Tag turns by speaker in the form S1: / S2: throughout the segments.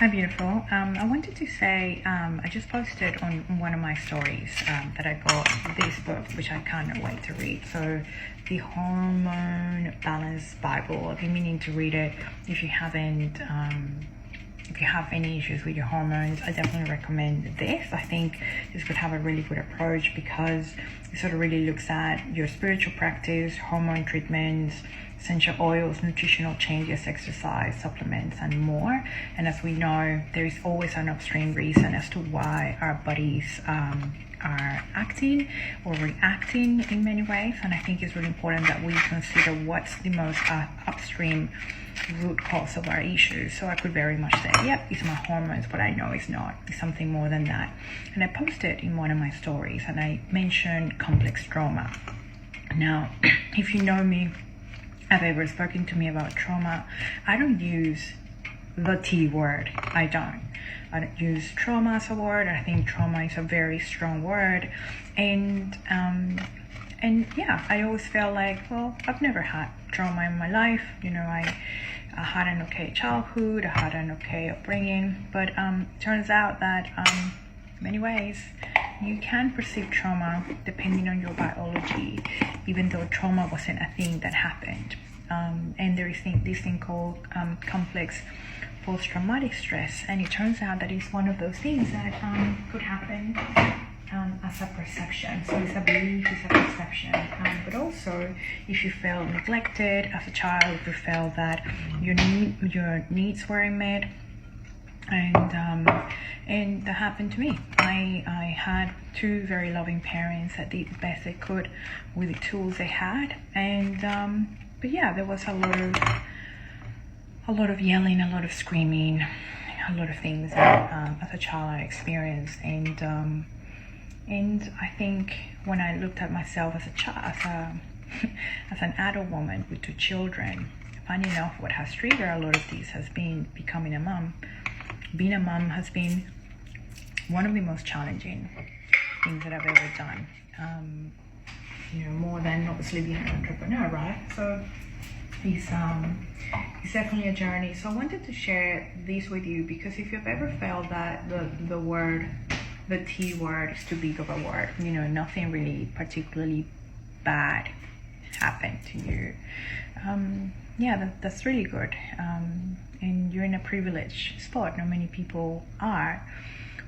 S1: Hi, beautiful. I wanted to say I just posted on one of my stories that I got this book, which I cannot wait to read. So, the Hormone Balance Bible. I've been meaning to read it. If you haven't, if you have any issues with your hormones, I definitely recommend this. I think this would have a really good approach because it sort of really looks at your spiritual practice, hormone treatments, essential oils, nutritional changes, exercise, supplements, and more. And as we know, there is always an upstream reason as to why our bodies are acting or reacting in many ways. And I think it's really important that we consider what's the most upstream root cause of our issues. So I could very much say, yep, it's my hormones, but I know it's not. It's something more than that. And I posted in one of my stories and I mentioned complex trauma. Now, if you know me, have ever spoken to me about trauma, I don't use the T word. I don't use trauma as a word. I think trauma is a very strong word. And yeah, I always felt like, well, I've never had trauma in my life. You know, I had an okay childhood, I had an okay upbringing, but turns out that in many ways you can perceive trauma depending on your biology, even though trauma wasn't a thing that happened. And there is this thing called complex post-traumatic stress, and it turns out that it's one of those things that could happen as a perception. So it's a belief, it's a perception, but also if you felt neglected as a child, if you felt that your needs weren't met, and that happened to me. I had two very loving parents that did the best they could with the tools they had, and but yeah, there was a lot of yelling, a lot of screaming, a lot of things that as a child I experienced, and I think when I looked at myself as a child, as an adult woman with two children, funny enough, what has triggered a lot of this has been becoming a mom. Being a mom has been one of the most challenging things that I've ever done. You know, more than obviously being an entrepreneur, right? So it's definitely a journey. So I wanted to share this with you because if you've ever felt that the T word is too big of a word, you know, nothing really particularly bad happened to you, yeah, that's really good, and you're in a privileged spot. Not many people are,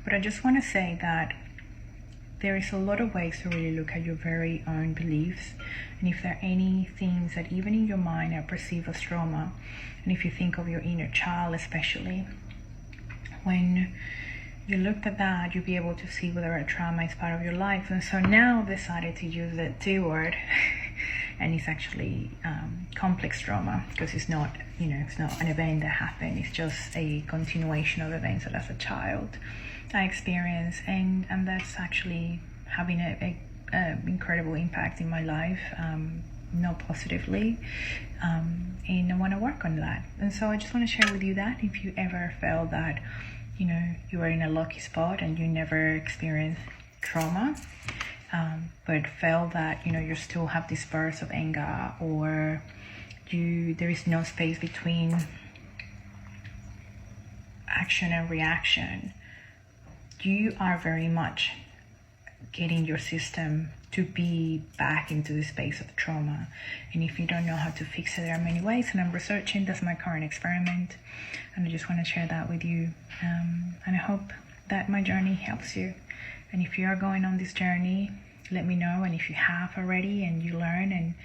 S1: but I just want to say that there is a lot of ways to really look at your very own beliefs, and if there are any things that even in your mind are perceived as trauma, and if you think of your inner child especially, when you looked at that, you'll be able to see whether a trauma is part of your life. And so now I've decided to use the T word, and it's actually complex trauma, because it's not, you know, it's not an event that happened. It's just a continuation of events that as a child I experienced, and that's actually having a incredible impact in my life, not positively, and I want to work on that. And so I just want to share with you that if you ever felt that, you know, you were in a lucky spot and you never experienced trauma, but felt that, you know, you still have this burst of anger, or there is no space between action and reaction, you are very much getting your system to be back into the space of trauma. And if you don't know how to fix it, there are many ways, and I'm researching. That's my current experiment, and I just want to share that with you, and I hope that my journey helps you. And if you are going on this journey, let me know. And if you have already and you learn and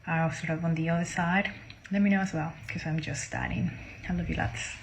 S1: are sort of on the other side, let me know as well, because I'm just starting. I love you lots.